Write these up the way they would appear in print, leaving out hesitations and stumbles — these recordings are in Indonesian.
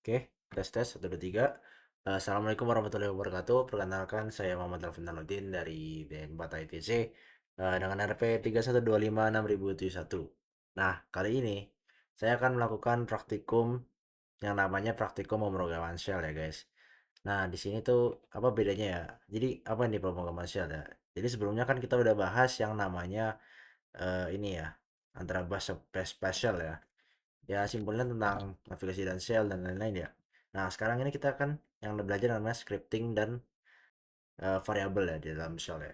Oke, tes tes, 1, 2, 3. Assalamualaikum warahmatullahi wabarakatuh. Perkenalkan, saya Muhammad Alvin Tanudin dari D4 ITC dengan RP 31256071. Nah, kali ini saya akan melakukan praktikum yang namanya praktikum pemrograman shell ya, guys. Nah, di sini tuh apa bedanya ya? Jadi, apa nih pemrograman shell ya? Jadi sebelumnya kan kita udah bahas yang namanya ini ya, antara bahasa spesial ya. Ya, simpelnya tentang navigasi dan shell dan lain-lain ya. Nah, sekarang ini kita akan yang belajar namanya scripting dan variabel ya di dalam shell ya.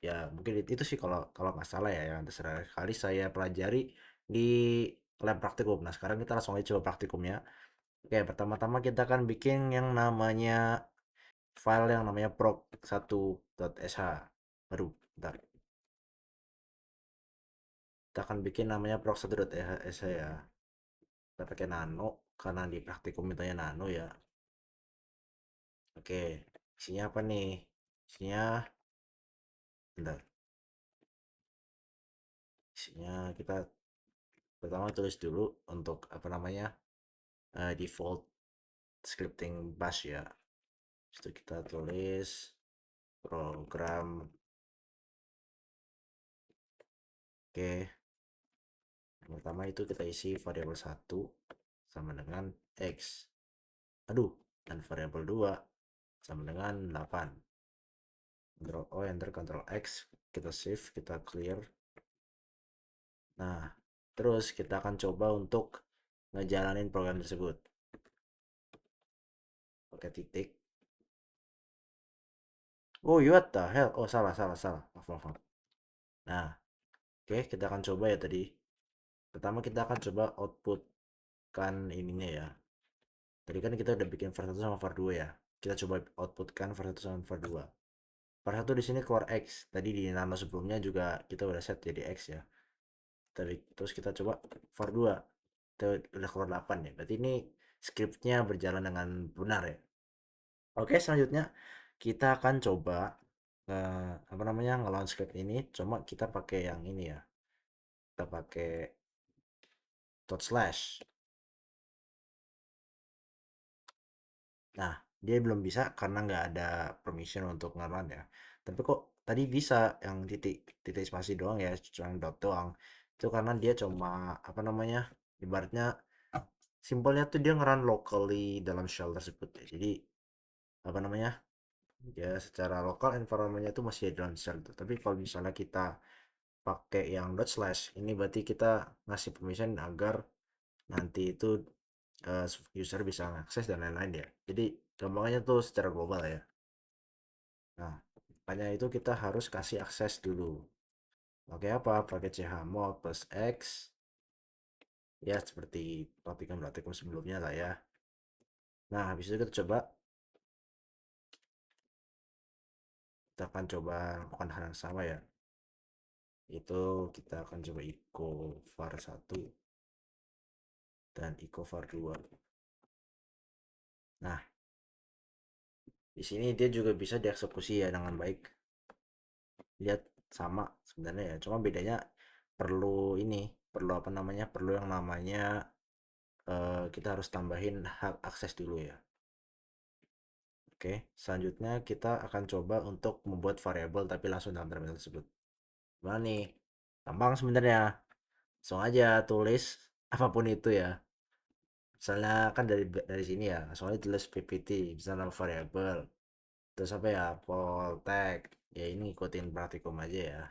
Ya, mungkin itu sih kalau kalau nggak salah ya yang terserah kali saya pelajari di lab praktikum. Nah, sekarang kita langsung aja coba praktikumnya. Oke, pertama-tama kita akan bikin yang namanya file yang namanya proc1.sh. Baru, bentar. Kita akan bikin namanya proc1.sh ya. Kita pakai nano karena di praktikum mintanya nano ya. Oke, isinya apa nih? Isinya, bentar, isinya kita pertama tulis dulu untuk apa namanya default scripting bash ya. Itu kita tulis program. Oke, yang pertama itu kita isi variabel 1 sama dengan x. Aduh, dan variabel 2 sama dengan 8. Ctrl O, enter, Ctrl X, kita save, kita clear. Nah, terus kita akan coba untuk ngejalanin program tersebut pakai titik. Oh, what the hell? Oh, salah, salah, salah. Maaf, maaf, maaf. Nah, oke, kita akan coba ya tadi. Pertama kita akan coba outputkan ininya ya. Tadi kan kita udah bikin var 1 sama var 2 ya. Kita coba outputkan var 1 sama var 2. Var 1 di sini keluar X. Tadi di nama sebelumnya juga kita udah set jadi X ya. Tadi terus kita coba var 2. Kita udah keluar 8 ya. Berarti ini scriptnya berjalan dengan benar ya. Oke, selanjutnya kita akan coba apa namanya ngelawan script ini. Cuma kita pakai yang ini ya. Kita pakai dot slash. Nah, dia belum bisa karena nggak ada permission untuk nge-run ya. Tapi kok tadi bisa yang titik titik spasi doang ya, cuma dot doang. Itu karena dia cuma apa namanya? Ibaratnya simpelnya tuh dia nge-run locally dalam shell tersebut ya. Jadi apa namanya? Ya secara lokal environmentnya itu masih dalam shell tuh. Tapi kalau misalnya kita pakai yang dot slash, ini berarti kita ngasih permission agar nanti itu user bisa mengakses dan lain-lain ya. Jadi gampangnya tuh secara global ya. Nah, makanya itu kita harus kasih akses dulu. Pakai apa? Pakai chmod plus x. Ya, seperti praktikum-praktikum sebelumnya lah ya. Nah, habis itu kita coba, kita akan coba lakukan hal yang sama ya. Itu kita akan coba echo var 1 dan echo var 2. Nah, di sini dia juga bisa dieksekusi ya dengan baik. Lihat sama sebenarnya ya, cuma bedanya perlu ini, perlu apa namanya? Perlu yang namanya kita harus tambahin hak akses dulu ya. Oke, selanjutnya kita akan coba untuk membuat variabel tapi langsung dalam terminal tersebut. Gimana nih? Gampang sebenarnya. Langsung aja tulis apapun itu ya. Misalnya kan dari sini ya, langsung aja tulis ppt, misalnya nama variabel. Terus apa ya? Vol tag. Ya ini ikutin praktikum aja ya.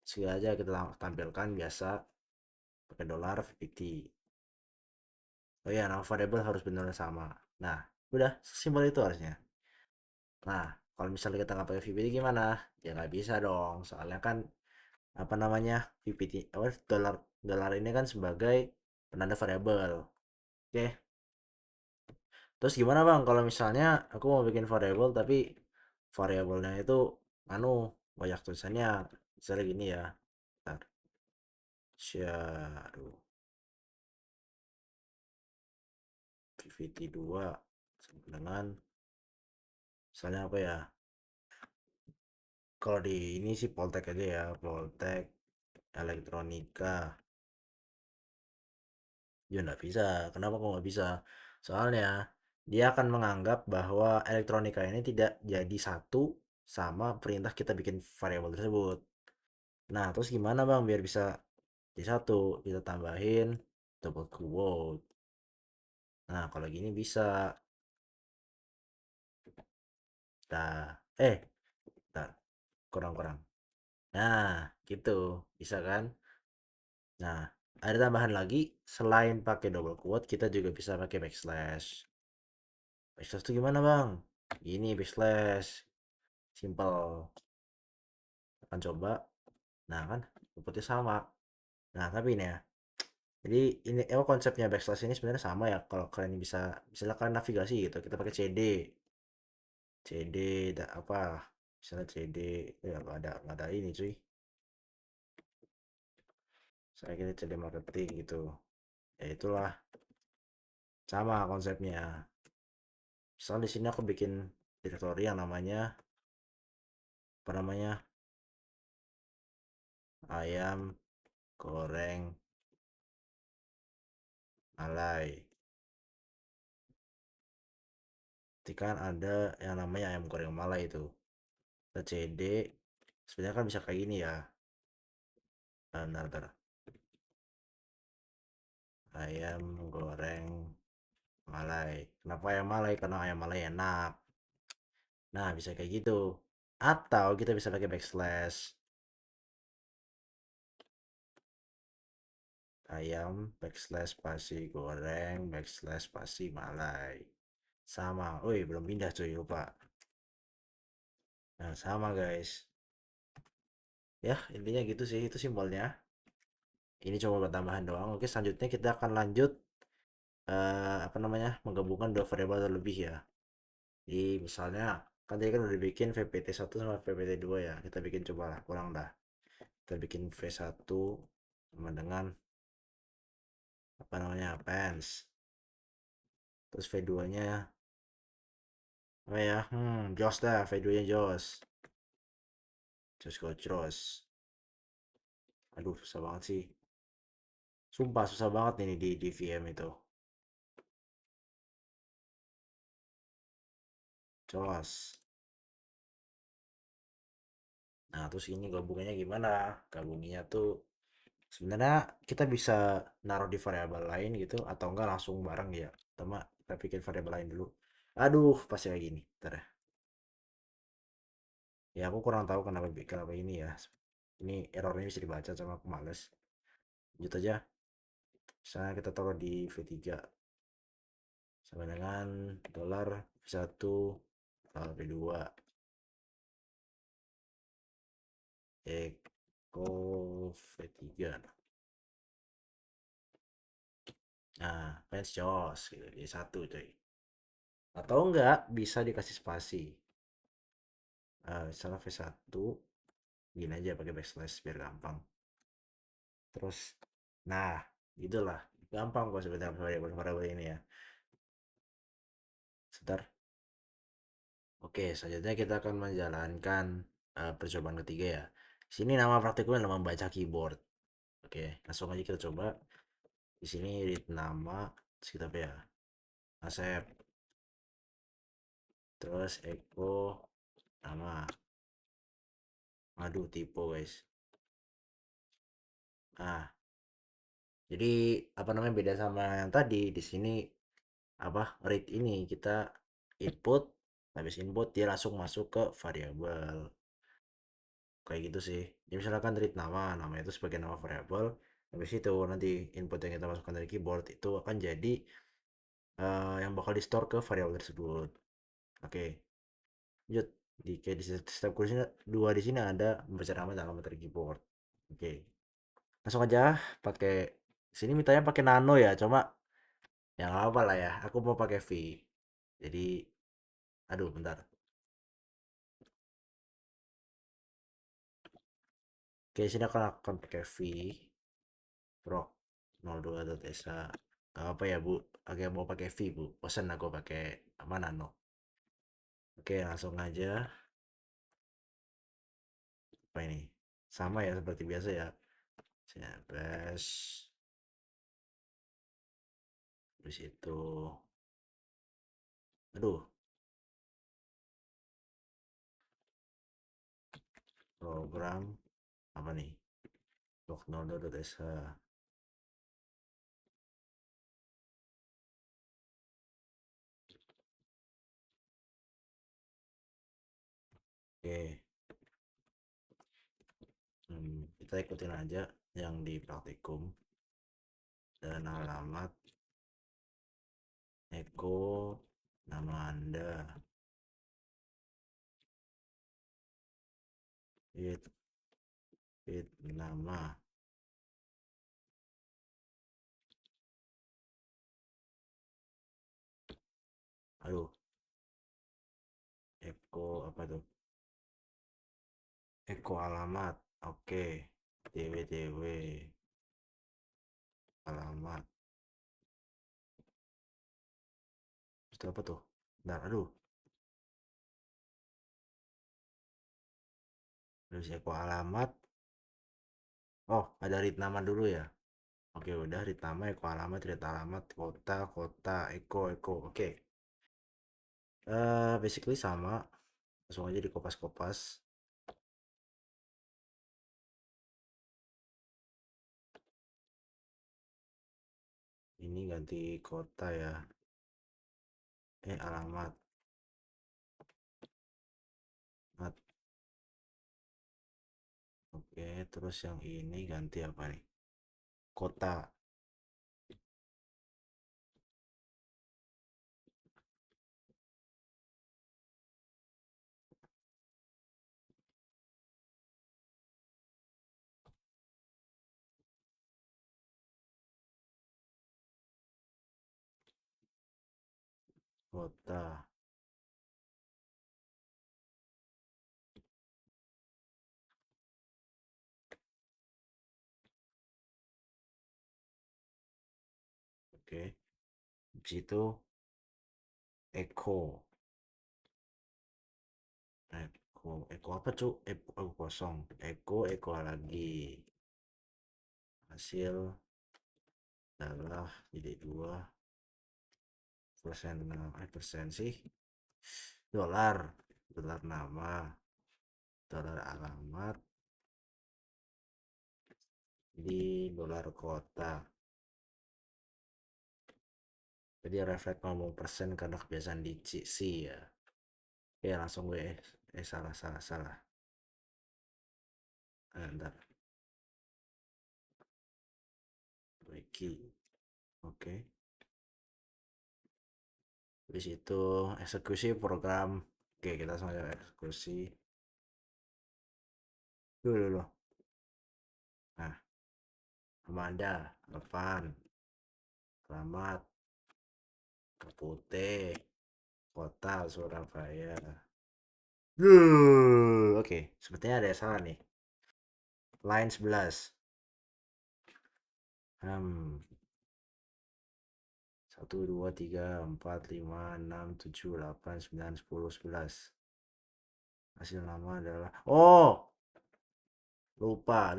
Sekali aja kita tampilkan biasa pakai dolar ppt. Oh iya, nama variabel harus benar sama. Nah, udah simpel itu harusnya. Nah, kalau misalnya kita nggak pakai VPT gimana? Ya nggak bisa dong, soalnya kan apa namanya VPT, apa dolar dolar ini kan sebagai penanda variabel. Oke, terus gimana bang? Kalau misalnya aku mau bikin variabel tapi variabelnya itu anu banyak tulisannya, misalnya gini ya. Ntar, aduh, VPT 2 sama dengan misalnya apa ya? Kalau di ini sih Poltek aja ya, Poltek elektronika. Ya nggak bisa. Kenapa kok nggak bisa? Soalnya dia akan menganggap bahwa elektronika ini tidak jadi satu sama perintah kita bikin variabel tersebut. Nah, terus gimana Bang biar bisa jadi satu? Kita tambahin double quote. Nah, kalau gini bisa. Nah, bentar, kurang-kurang. Nah, gitu. Bisa kan? Nah, ada tambahan lagi, selain pakai double quote, kita juga bisa pakai backslash. Backslash itu gimana, Bang? Gini backslash. Simple. Akan coba. Nah, kan seperti sama. Nah, tapi ini ya. Jadi ini konsepnya backslash ini sebenarnya sama ya kalau kalian bisa misalnya kalian navigasi gitu, kita pakai CD. CD apa? Misalnya CD ya nggak ada ini cuy. Saya kita CD marketing gitu. Ya itulah sama konsepnya. Misal di sini aku bikin direktori yang namanya apa namanya ayam goreng alay. Nanti kan ada yang namanya ayam goreng malai itu. Kita CD sebenarnya kan bisa kayak gini ya. Bentar, bentar. Ayam goreng malai. Kenapa ayam malai? Karena ayam malai enak. Nah, bisa kayak gitu. Atau kita bisa pakai backslash ayam backslash spasi goreng backslash spasi malai. Sama. Woi, belum pindah cuy, lupa. Nah, sama guys. Ya, intinya gitu sih, itu simbolnya. Ini cuma tambahan doang. Oke, selanjutnya kita akan lanjut apa namanya? Menggabungkan dua variabel terlebih ya. Jadi misalnya kan tadi kan udah dibikin VPT1 sama VPT2 ya. Kita bikin coba lah, ulang dah. Kita bikin V1 sama dengan apa namanya? Pens. Terus V2-nya apa ya? Jos dah, V2-nya Jos. Jos Gojros. Aduh, susah banget sih. Sumpah susah banget ini di VM itu. Jos. Nah, terus ini gabungannya gimana? Gabungannya tuh sebenarnya kita bisa naruh di variabel lain gitu atau enggak langsung bareng ya. Pertama kita bikin variabel lain dulu. Aduh, pasti kayak gini. Ntar ya. Ya aku kurang tahu kenapa ini ya. Ini errornya bisa dibaca sama aku males. Lanjut aja. Misalnya kita taruh di V3 sama dengan dolar V1 V2 Eko V3. Nah, fans jos gitu. Jadi satu coy. Atau enggak bisa dikasih spasi. Misalnya V1 gini aja pakai backslash biar gampang. Terus nah, itulah. Gampang kok sebenarnya variabel ini ya. Sebentar. Oke, selanjutnya kita akan menjalankan percobaan ketiga ya. Sini nama praktikumnya nama membaca keyboard. Oke, langsung aja kita coba. Di sini read nama, terus kita apa ya? Asep, terus Eko, nama. Aduh, tipe guys. Nah, jadi apa namanya beda sama yang tadi di sini apa read ini kita input habis input dia langsung masuk ke variabel kayak gitu sih. Jadi misalkan read nama itu sebagai nama variabel habis itu nanti input yang kita masukkan dari keyboard itu akan jadi yang bakal di store ke variabel tersebut. Oke, lanjut di kayak di step kursinya dua di sini ada membaca nama dan alamat dari keyboard. Oke, langsung aja pakai sini mintanya pakai nano ya, cuma ya nggak apa lah ya. Aku mau pakai V. Jadi, aduh bentar. Oke, sini akan pakai V. Rock 02.esa. Gak apa ya bu. Agak mau pakai V bu. Bosan aku pakai apa nano. Oke, langsung aja. Apa ini? Sama ya seperti biasa ya. CPS. Habis itu. Aduh, program apa nih? Lognodo.sh. Oke, kita ikutin aja yang di praktikum dan alamat Eko, nama Anda, it, nama, aduh, Eko apa tuh? Eko alamat, oke, DW alamat, itu apa tuh? Bentar, aduh, terus Eko alamat, oh ada read nama dulu ya? Oke udah read nama, Eko alamat, read alamat, kota, kota, Eko, oke. Basically sama, langsung aja dikopas-kopas. Ini ganti kota ya, alamat, mat. Oke, terus yang ini ganti apa nih? Kota, kota. Oke, di situ Eko, Eko apa cu? Eko kosong, Eko lagi. Hasil adalah jadi 2 persen, persen sih. Dolar, dolar nama, dolar alamat, di dolar kota. Jadi reflect 50% karena kebiasaan di C ya. Ya langsung gue salah salah salah. Ntar Wiki. Oke. Habis itu eksekusi program. Oke, kita langsung aja eksekusi. Dulu. Nah, Amanda, Alvan, Selamat, Kapute, Kota Surabaya. Oke, sepertinya ada yang salah nih. Line 11. Hmm, 1, 2, 3, 4, 5, 6, 7, 8, 9, 10, 11. Hasil nama adalah, oh, lupa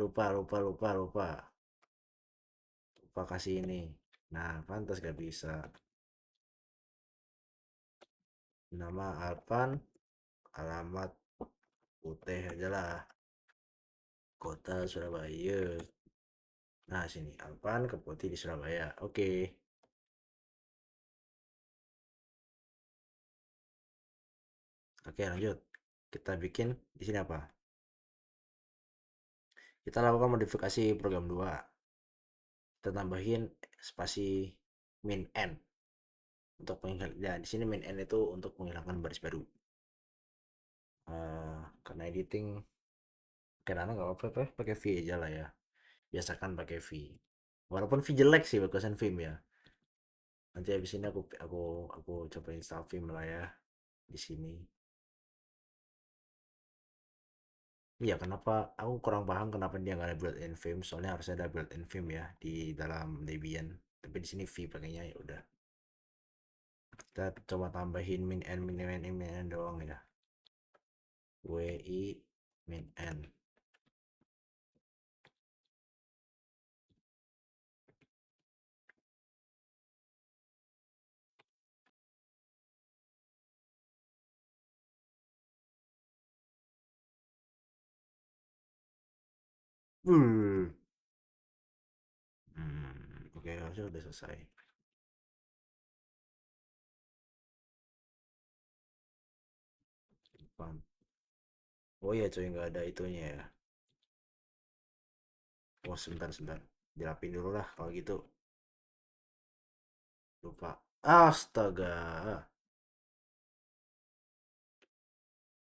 kasih ini. Nah, pantas gak bisa. Nama Alvan, alamat Putih aja lah, kota Surabaya. Nah, sini Alvan ke Putih di Surabaya. Oke. Oke, lanjut. Kita bikin di sini apa? Kita lakukan modifikasi program 2. Kita tambahin spasi min n untuk menghilangkan. Ya, di sini min n itu untuk menghilangkan baris baru. Karena editing karena nggak apa-apa pakai V aja lah ya. Biasakan pakai V. Walaupun V jelek sih bagusan Vim ya. Nanti habis ini aku coba install Vim lah ya di sini. Iya, kenapa aku kurang paham kenapa dia nggak ada built-in Vim? Soalnya harusnya ada built-in Vim ya di dalam Debian. Tapi di sini V pakainya ya udah. Kita coba tambahin min n doang ya. WI min n. Oke, harusnya udah selesai. Depan. Oh iya coy, nggak ada itunya ya. Oh sebentar sebentar. Dirapin dulu lah kalau gitu. Lupa. Astaga.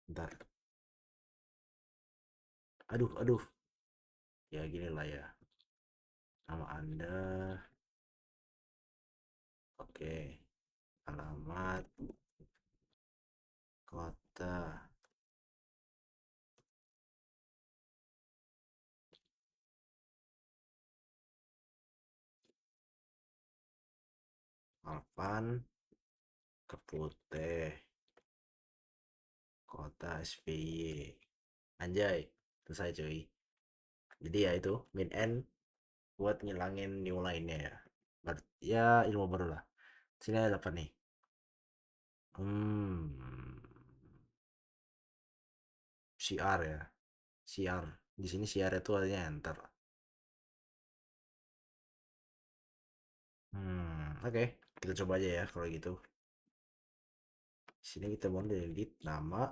Bentar. Aduh, aduh. Ya gini lah ya. Nama Anda. Oke. Alamat. Kota. Alpan. Keputih. Kota SBY. Anjay. Selesai cuy. Jadi ya itu. Min N. Buat ngilangin new line-nya ya. Ya ilmu baru lah. Sini ada apa nih? Hmm. CR ya. CR. Di sini CR itu artinya enter. Oke. Kita coba aja ya kalau gitu. Di sini kita mau delete nama,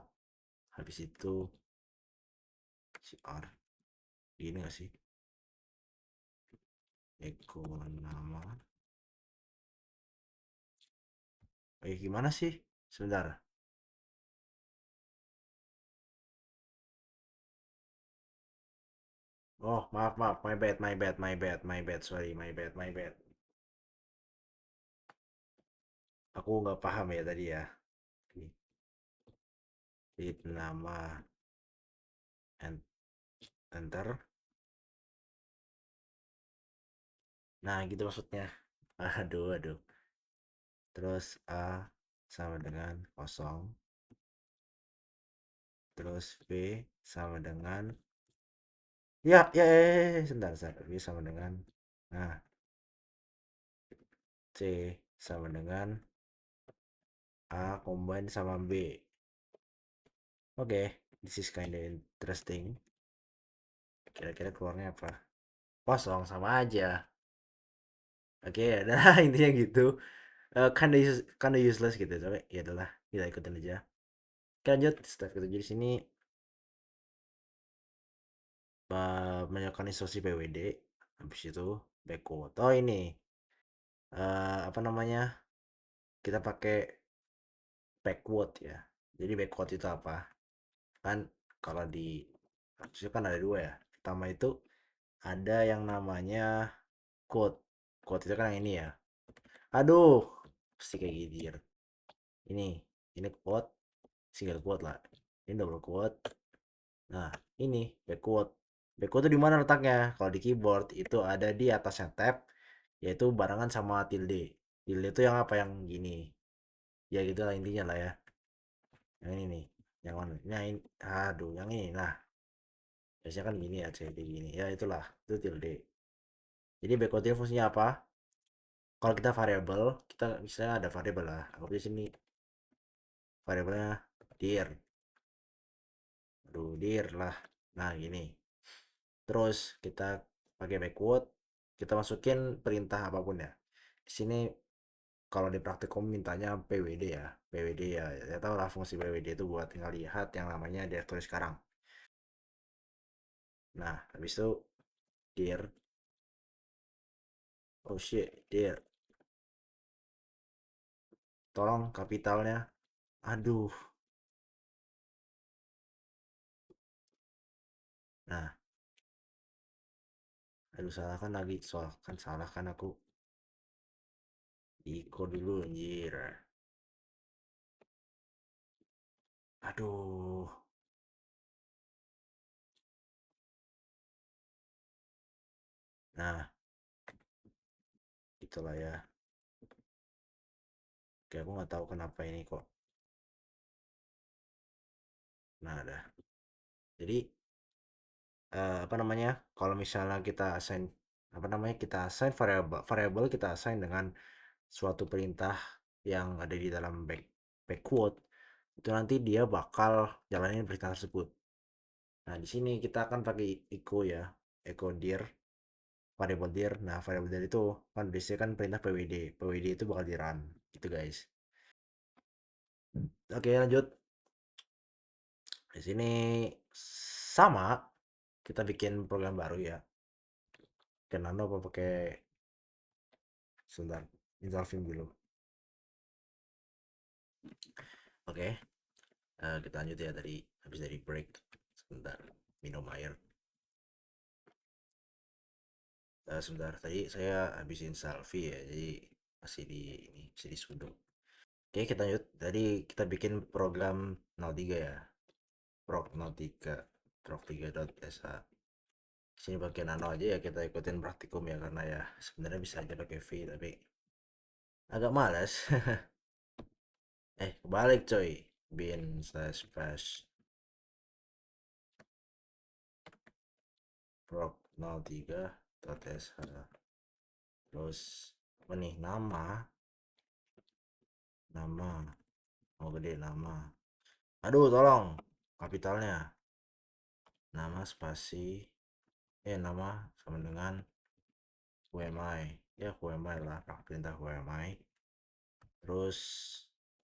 habis itu CR. Gini gak sih? Eko nama. Gimana sih? Sebentar. Oh, maaf, maaf. My bad, my bad, my bad, my bad. Sorry, my bad, my bad. Aku nggak paham ya tadi ya. Delete nama, enter. Nah, gitu maksudnya. Aduh, aduh. Terus A sama dengan kosong. Terus B sama dengan ya, ya, ya, ya, ya. Sebentar, sebentar. B sama dengan nah, C sama dengan A combine sama B. Oke, this is kinda interesting. Kira-kira keluarnya apa? Kosong sama aja. Oke, ya udah intinya gitu. Kinda useless gitu, tapi ya adalah kita ikutin aja. Oke, lanjut. Step ketujuh di sini menyiapkan instruksi PWD. Habis itu backward. Oh ini apa namanya? Kita pakai backward ya. Jadi backward itu apa? Kan kalau di harusnya kan ada dua ya. Pertama itu ada yang namanya quote. Quote itu kan yang ini ya. Aduh, pasti kayak gini. Ini quote, single quote lah. Ini double quote. Nah, ini backward. Backward itu di mana letaknya? Kalau di keyboard itu ada di atasnya tab, yaitu barengan sama tilde. Tilde itu yang apa? Yang gini. Ya gitu lah intinya lah ya. Yang ini nih. Yang mana? Aduh, yang ini. Nah, biasanya kan gini ya, CD gini. Ya itulah, itu tilde. Jadi backward itu fungsinya apa? Kalau kita variabel, kita misalnya ada variabel lah. Aku di sini variabelnya dir. Aduh, dir lah. Nah, gini. Terus kita pakai backward, kita masukin perintah apapun ya. Di sini kalau di praktikum mintanya PWD ya. PWD ya, ya tahu lah fungsi PWD itu buat tinggal lihat yang namanya direktory sekarang. Nah, habis itu dir, oh shit, dir, tolong kapitalnya. Aduh. Nah, aduh salah kan lagi, soal kan salah kan aku. Iko dulu anjir. Aduh. Nah, itulah ya. Oke, aku nggak tahu kenapa ini kok. Nah, ada. Jadi apa namanya? Kalau misalnya kita assign apa namanya? Kita assign variabel variabel kita assign dengan suatu perintah yang ada di dalam backward itu nanti dia bakal jalanin perintah tersebut. Nah, di sini kita akan pakai echo ya. echo dir variable dir. Nah, variable dir itu kan biasanya kan perintah pwd. Pwd itu bakal di run gitu guys. Oke, lanjut. Di sini sama kita bikin program baru ya. Oke, nano apa pakai sebentar install Vim dulu. Oke, kita lanjut ya tadi habis dari break. Sebentar, minum air. Sebentar, tadi saya habisin salvi ya, jadi masih di ini masih di sudo. Oke, kita lanjut. Tadi kita bikin program 03 ya. Proc 03 proc3.sh. Sini pakai nano aja ya, kita ikutin praktikum ya, karena ya sebenarnya bisa aja pakai V tapi agak males. Kebalik coy. Bin slash bash proc03.sh. Terus apa nih, nama mau gede nama, aduh tolong kapitalnya, nama spasi nama sama dengan wmi ya, wmi lah, perintah wmi. Terus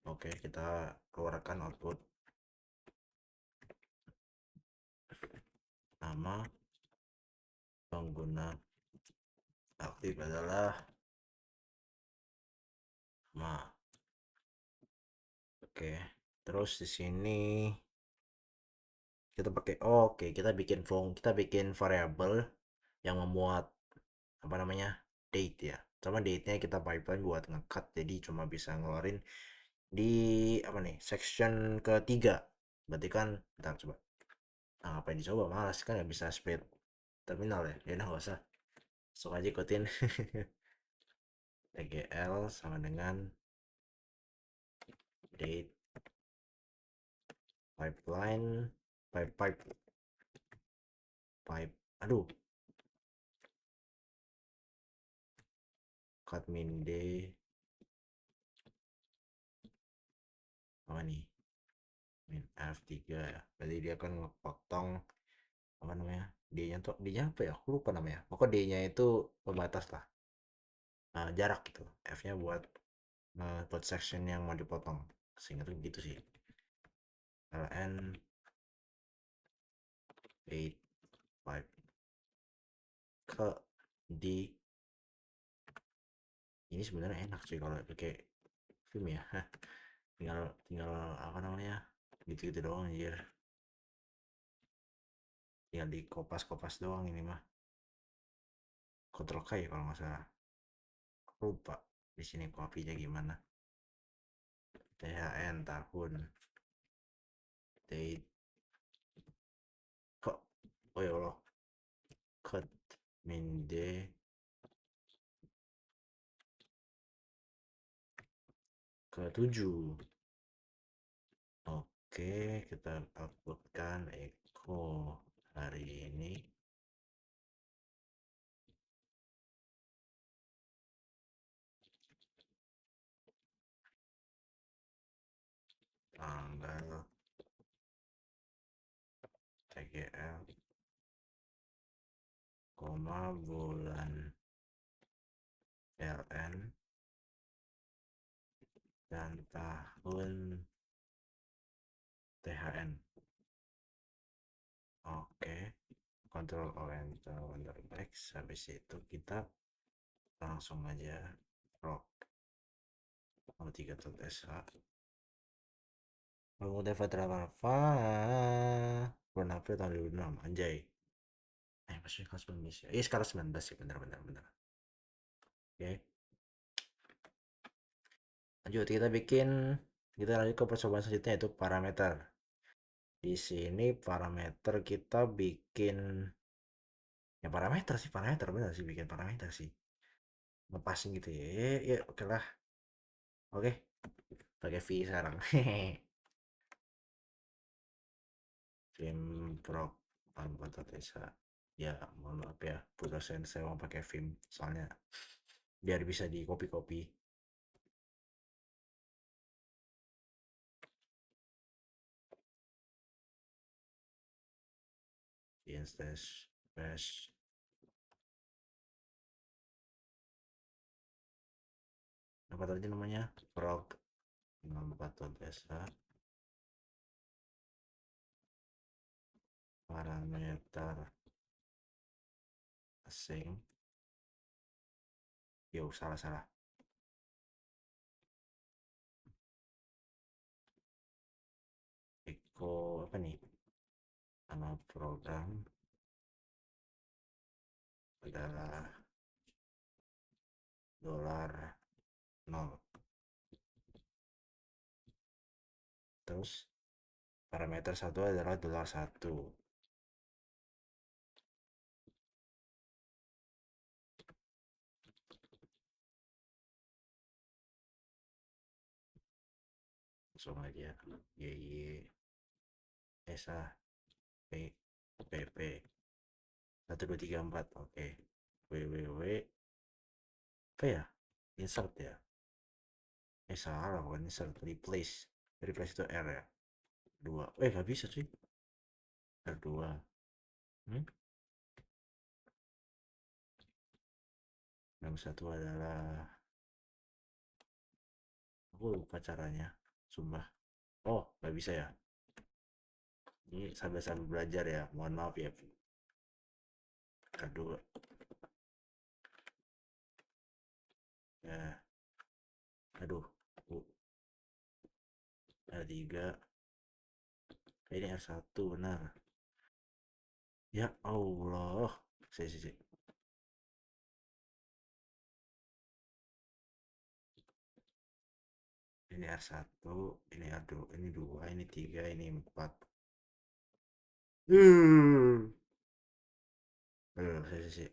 oke, kita keluarkan output. Nama pengguna aktif adalah nama. Oke, terus di sini kita pakai oke, kita bikin variabel yang memuat apa namanya, date ya. Sama date-nya kita pipeline buat ngecut, jadi cuma bisa ngeluarin di apa nih, section ketiga. Berarti kan bentar coba, ngapain dicoba, malas kan nggak bisa split terminal ya. Ya udah nggak usah, langsung aja ikutin. tgl sama dengan date pipeline pipe aduh, cut min d apa nih, min f3 ya. Berarti dia kan ngepotong apa namanya, d-nya tuh, d-nya apa ya, aku lupa namanya, pokoknya d-nya itu pembatas lah. Jarak gitu, f-nya buat section yang mau dipotong, sehingga tuh gitu sih. ln 8 pipe ke di ini sebenarnya enak sih kalau pakai film ya. tinggal tinggal apa namanya, gitu-gitu doang anjir, tinggal di kopas-kopas doang ini mah. Kontrol K ya kalau nggak salah, lupa di sini kopinya gimana. THN tahun, date, kok, oh ya Allah, cut min d ke 7. Oke, kita uploadkan echo hari ini tanggal tgl, bulan ln dan tahun thn. Oke, Ctrl O Enter X. Habis itu kita langsung aja rock 03.sh. Kemudian Fatra Alfa bulan April tahun 2006 anjay. Masih kelas 19 ya. Iya sekarang 19 ya, benar-benar benar. Oke, lanjut kita lanjut ke percobaan selanjutnya, yaitu parameter. Di sini parameter kita bikin ya, parameter bener sih, bikin parameter sih, ngepasin gitu ya. Ya, oke lah. Oke, pakai V sekarang. Vim Pro tanpa Desa. Ya, mohon maaf ya, Bu dosen, saya mau pakai Vim soalnya biar bisa di copy-copy di instance bash apa tadi namanya, program dasar, parameter asing. Yo, salah. Eko apa nih, nama program adalah $0. Terus parameter satu adalah $1. Langsung aja. YY SA P PP 1234. Oke. WWW apa ya, insert ya, salah, bukan insert, replace itu R ya, dua, nggak bisa sih, R2. hmm? Yang satu adalah, aku lupa caranya, sumpah. Oh, nggak bisa ya, ini sambil belajar ya, mohon maaf ya. R2 ya, aduh, uh, R3, ini R1 benar. Ya Allah, sih. Ini R1, ini R2, ini 2, ini 3, ini 4. Aduh, sih.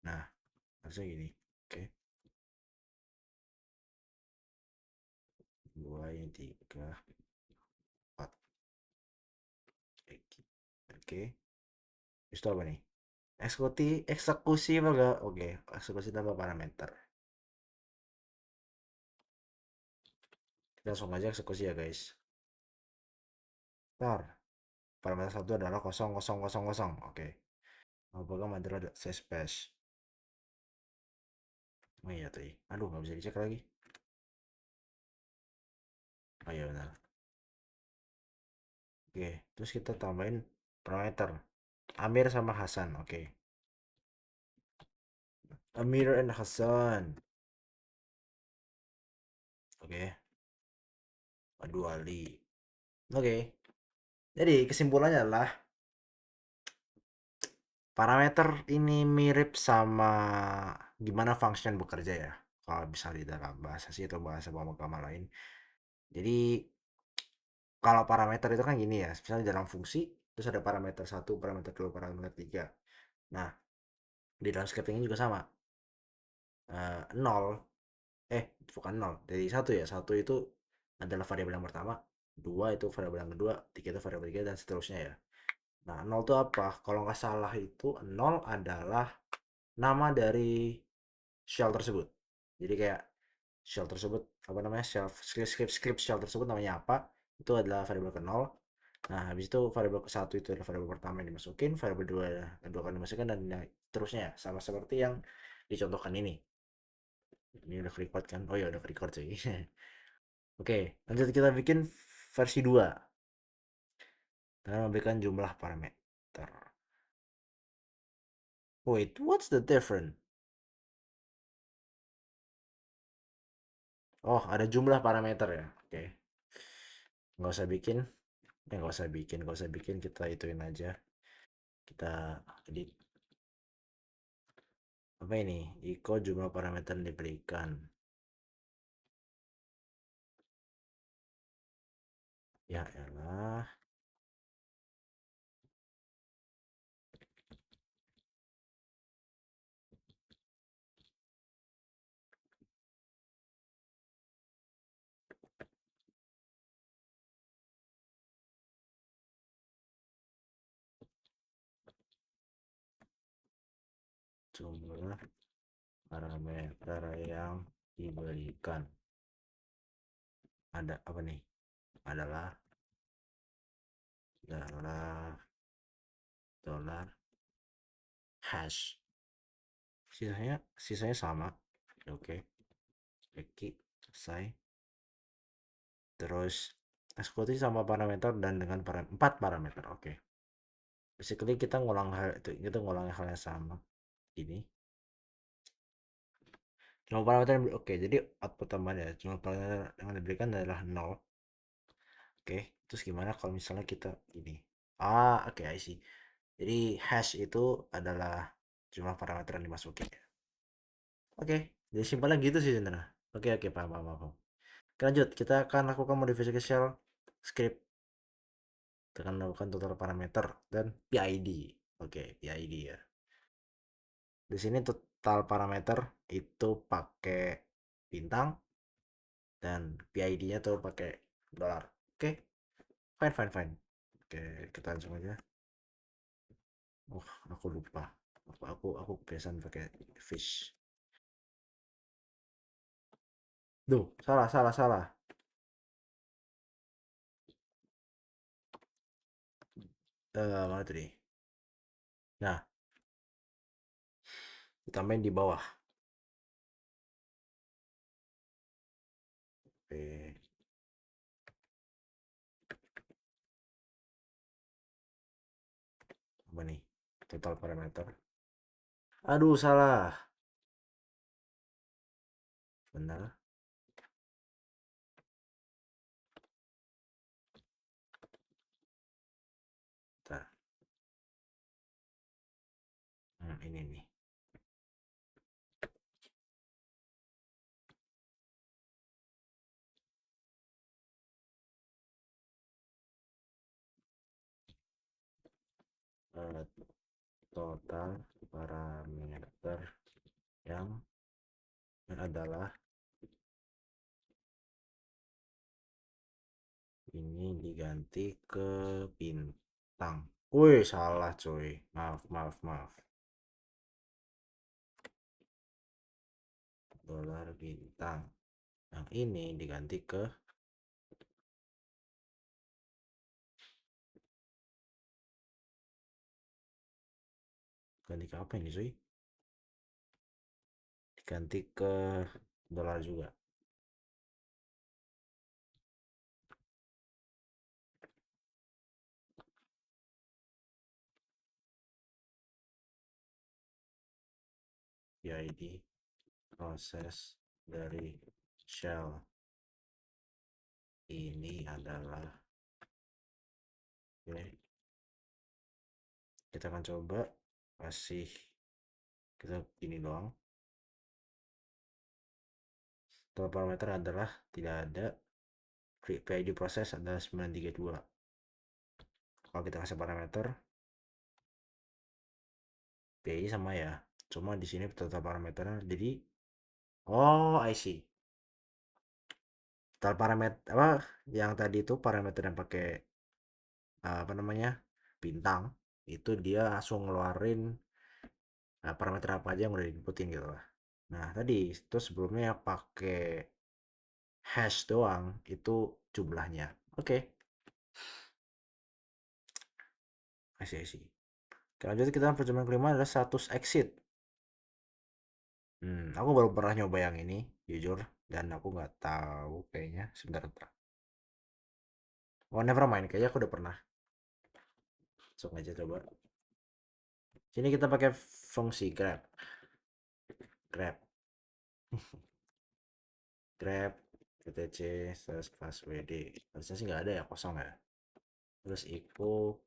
Nah, harusnya gini. Oke, 2, ini 3, 4. Oke. Itu apa nih? Eksekusi apa enggak? Oke, eksekusi tanpa parameter. Kita langsung aja eksekusi ya, guys. Ntar, parameter satu adalah 0000. Oke. Apakah material ada space? Oh iya tuh. Aduh, nggak bisa dicek lagi. Oh iya benar. Oke, terus kita tambahin parameter. Amir sama Hasan. Oke. Amir and Hasan. Oke. Aduh Ali. Oke. Jadi kesimpulannya adalah parameter ini mirip sama gimana function bekerja ya. Kalau bisa di dalam bahasa sih atau bahasa pemrograman lain. Jadi kalau parameter itu kan gini ya, misalnya dalam fungsi terus ada parameter satu, parameter dua, parameter tiga. Nah, di dalam scripting ini juga sama. 0, bukan 0, dari satu ya. Satu itu adalah variabel yang pertama, dua itu variabel yang kedua, tiga itu variabel ketiga dan seterusnya ya. Nah, nol itu apa? Kalau nggak salah itu nol adalah nama dari shell tersebut. Jadi kayak shell tersebut apa namanya, shell script shell tersebut namanya apa? Itu adalah variabel ke nol. Nah, habis itu variabel ke satu itu adalah variabel pertama yang dimasukin, variabel dua kedua akan dimasukkan dan terusnya ya, sama seperti yang dicontohkan ini. Ini udah record kan? Oh ya udah record sih. Oke, lanjut kita bikin versi 2 dengan memberikan jumlah parameter. Wait, what's the difference? Oh, ada jumlah parameter ya. Oke. Nggak usah bikin. Nggak usah bikin. Kita ituin aja. Kita edit. Apa ini? Iko jumlah parameter yang diberikan. Ya elah. Jumlah parameter yang diberikan. Ada apa nih? Adalah dollar hash. sisanya sama. Oke, Eki, selesai. Terus eksekusi sama parameter dan dengan 4 parameter. Oke. Basically kita ngulang hal itu, kita ngulang hal yang sama. Ini cuma parameter. Oke, jadi output tambahan ya. Cuma parameter yang diberikan adalah 0. Oke, terus gimana kalau misalnya kita ini? Oke, I see. Jadi hash itu adalah jumlah parameter yang dimasukin. Oke, jadi simpelnya gitu sih sebenarnya. Oke, paham, paham, paham. Lanjut, kita akan lakukan modifikasi ke shell script dengan melakukan total parameter dan PID. Oke, PID ya. Di sini total parameter itu pakai bintang dan PID-nya tuh pakai dolar. Oke, fine. Oke, kita langsung aja. Oh, aku lupa. Aku kebiasaan pakai fish. Duh, salah. Mana tadi? Nah, ditambahin di bawah. Oke, apa nih? Total parameter. Aduh, salah. Benar. Bentar. Ini nih. Eh, total parameter yang adalah ini diganti ke bintang. Wih, salah coy. Maaf. Dolar bintang. Yang ini diganti ke ganti ke apa ini cuy? Diganti ke dolar juga. PID proses dari shell ini adalah, oke, kita akan coba kasih kita ini doang. Total parameter adalah tidak ada, PID proses adalah 932. Kalau kita kasih parameter PID sama ya, cuma di sini total parameternya jadi, oh I see, total parameter apa yang tadi itu parameter yang pakai apa namanya bintang, itu dia langsung ngeluarin parameter apa aja yang udah diinputin gitu lah. Nah tadi itu sebelumnya pakai hash doang itu jumlahnya. Oke, I see. Oke, lanjut, kita pertemuan kelima adalah status exit. Aku baru pernah nyoba yang ini, jujur, dan aku nggak tahu kayaknya. Sebentar. Oh, never mind, kayaknya aku udah pernah. Langsung aja coba. Sini kita pakai fungsi grab. Grab, grab, PTC, slash WD. Harusnya sih nggak ada ya, kosong ya. Terus info,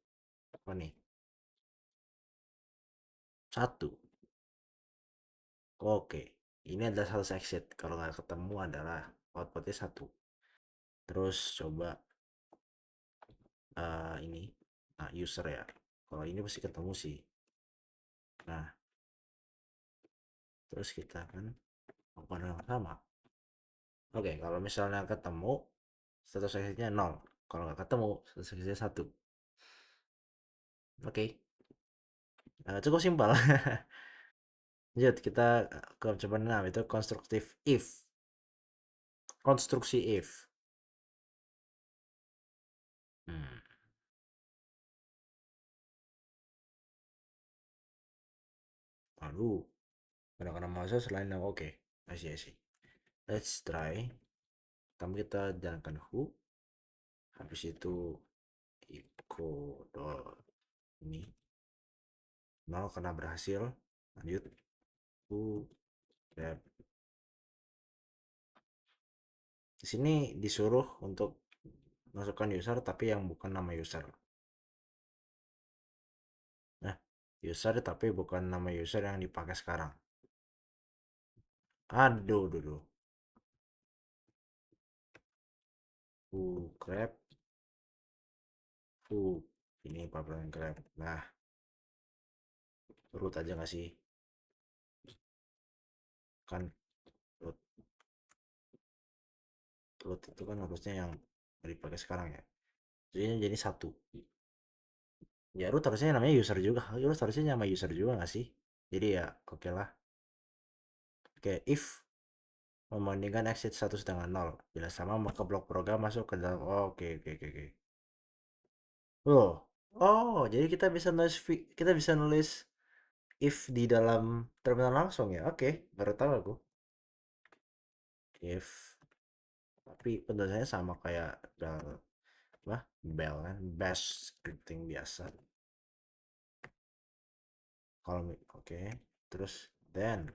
apa nih? Satu. Oke, ini adalah status exit. Kalau nggak ketemu adalah outputnya satu. Terus coba ini, nah, user ya. Kalau ini pasti ketemu sih. Nah, terus kita kan lakukan hal yang sama. Oke, kalau misalnya ketemu, status exitnya 0. Kalau nggak ketemu, status exitnya 1. Oke, cukup simpel. Lanjut, kita ke coba 6, itu constructive if. Konstruksi if. Hmm, Lalu, Gunakan nama user selain nama. Oke, I see. Let's try. Pertama kita jalankan who, habis itu echo dot ini nol karena berhasil. Lanjut who grab. Di sini disuruh untuk masukkan user tapi yang bukan nama user. Nah, user tapi bukan nama user yang dipakai sekarang. Aduh, dulu. Who grab, who ini pabrik grab. Nah, root aja nggak sih? Kan root, root itu kan harusnya yang dipakai sekarang ya. Jadi satu. Ya root harusnya namanya user juga. Root harusnya nama user juga nggak sih? Jadi ya oke lah. Oke, if membandingkan exit status dengan nol. Bila sama maka blok program masuk ke dalam. Oh, oke. Oh, oh, jadi kita bisa nulis if di dalam terminal langsung ya. Oke, baru tahu aku. If tapi penjelasannya sama kayak apa? Bell kan, bash scripting biasa. Kalau oke, terus then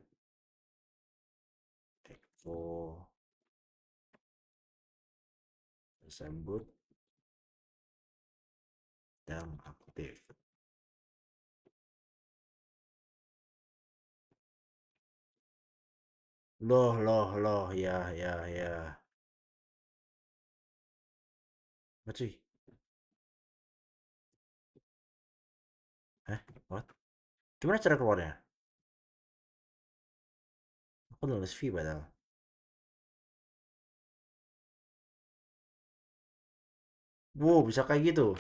echo tersebut dan aktif. Loh, ya. Apa sih? Eh, what? Gimana cara keluarnya? Aku nulis V padahal. Wow, bisa kayak gitu.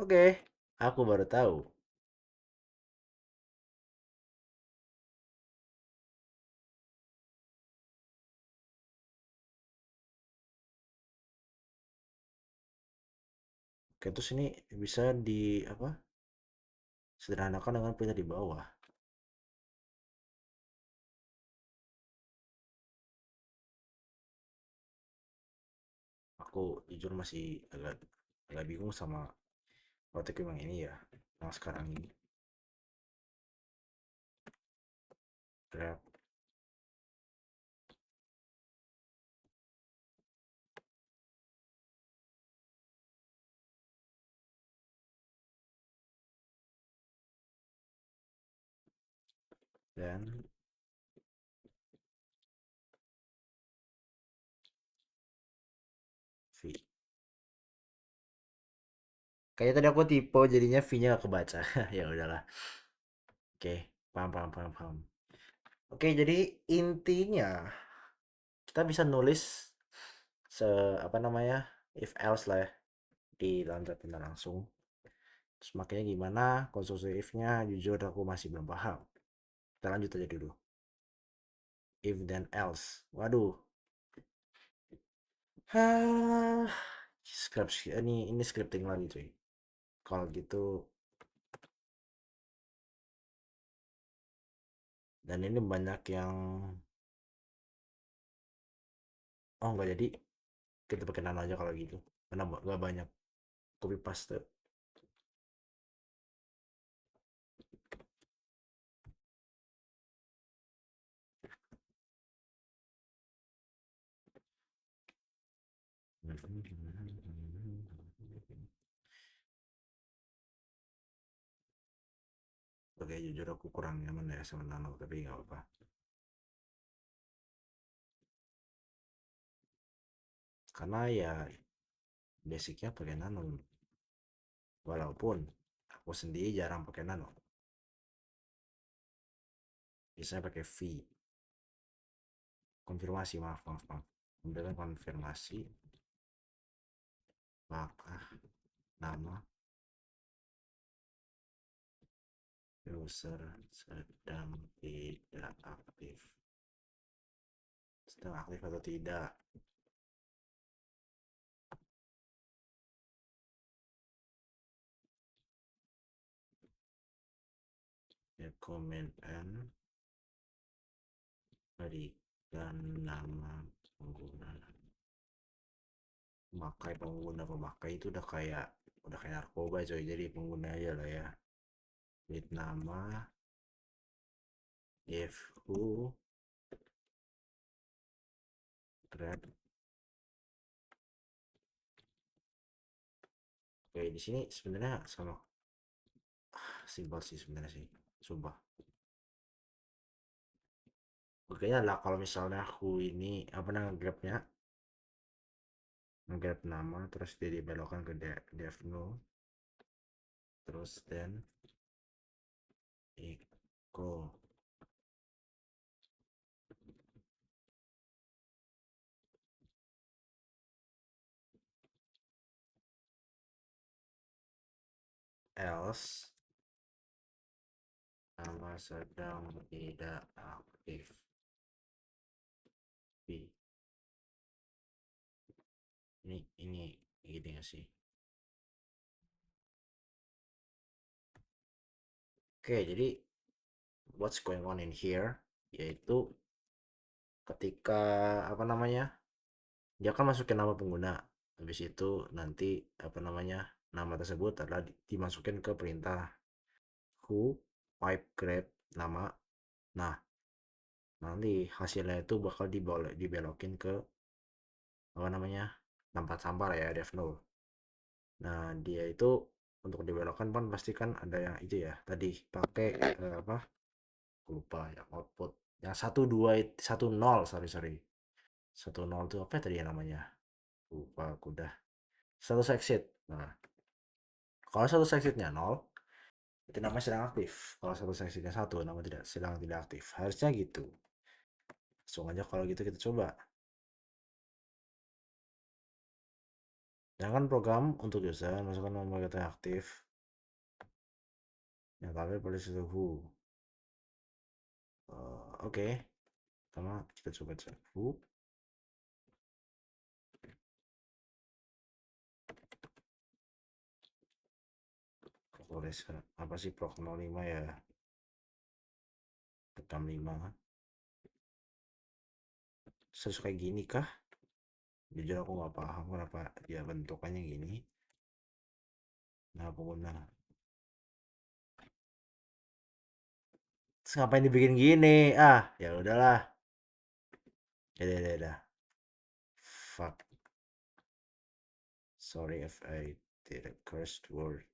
Oke, aku baru tahu. Oke, terus ini bisa di apa? Sederhanakan dengan perintah di bawah. Aku jujur masih agak agak bingung sama protek yang ini ya, yang sekarang ini. Grab dan V. Kayaknya tadi aku tipe jadinya V-nya gak kebaca. Ya udahlah. Oke, paham. Oke, jadi intinya kita bisa nulis se apa namanya if else lah ya di dalam terminal langsung. Terus makanya gimana konstruksi if-nya jujur aku masih belum paham. Kita lanjut aja dulu. If then else. Waduh. Hah. Ini scripting lagi cuy. Kalau gitu dan ini banyak yang oh nggak jadi kita pakai nano aja kalau gitu. Karena nggak banyak copy paste. Oke, jujur aku kurang nyaman ya sama nano tapi nggak apa-apa. Karena ya basicnya pakai nano. Walaupun aku sendiri jarang pakai nano. Biasanya pakai V. Konfirmasi, maaf. Ambilkan konfirmasi. Apakah nama user sedang tidak aktif? Sedang aktif atau tidak? Command N, berikan nama pengguna. Pemakai itu udah kayak narkoba coy, jadi pengguna aja lah ya. With nama, if who, grab. Oke, di sini sebenarnya sama simpel sih sebenarnya sih, sumpah. Oke lah kalau misalnya who ini apa namanya grabnya, nge-grab nama terus dia dibelokkan ke dev no, terus then equal else nama sedang tidak aktif. B. Ini gini gak sih? Oke, jadi what's going on in here yaitu ketika apa namanya dia kan masukin nama pengguna, habis itu nanti apa namanya nama tersebut adalah dimasukin ke perintah who pipe grab nama. Nah, nanti hasilnya itu bakal dibelokin ke apa namanya tempat sampah ya dev null. Nah, dia itu untuk dibelokkan kan pasti kan ada yang itu ya tadi pakai apa lupa ya output yang satu dua satu nol, sorry satu nol itu apa tadi ya namanya, lupa aku udah. Satu exit. Nah, kalau satu exitnya nol itu namanya sedang aktif, kalau satu exitnya satu nama tidak sedang tidak aktif, harusnya gitu. Langsung aja kalau gitu kita coba. Jangan program untuk user masukkan nomor kita aktif yang tampil pada who. Oke, pertama kita coba cek who. Boleh apa sih proc 05 ya, tekan 5 terus kayak gini kah, jujur aku nggak paham kenapa dia bentukannya gini. Nah, pengguna terus ngapain dibikin gini, ya udahlah, ya fuck, sorry if I did a cursed word.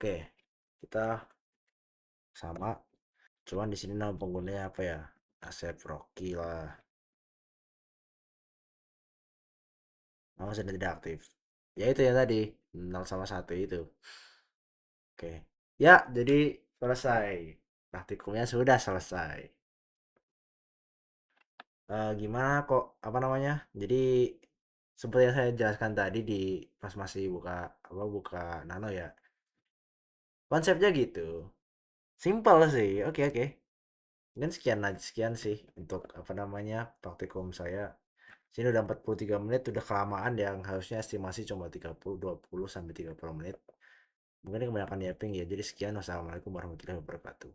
Oke, kita sama, cuman di sini nama penggunanya apa ya, Asep Rocky lah, nama sudah tidak aktif ya, itu ya tadi 0 sama 1 itu. Oke ya, jadi selesai, praktikumnya sudah selesai. Gimana kok apa namanya jadi seperti yang saya jelaskan tadi di pas masih buka nano ya, konsepnya gitu, simpel sih. Oke, dan sekian sih untuk apa namanya praktikum saya. Sini udah 43 menit, udah kelamaan, yang harusnya estimasi cuma 20 sampai 30 menit. Mungkin kebanyakan yapping ya. Jadi sekian, wassalamualaikum warahmatullahi wabarakatuh.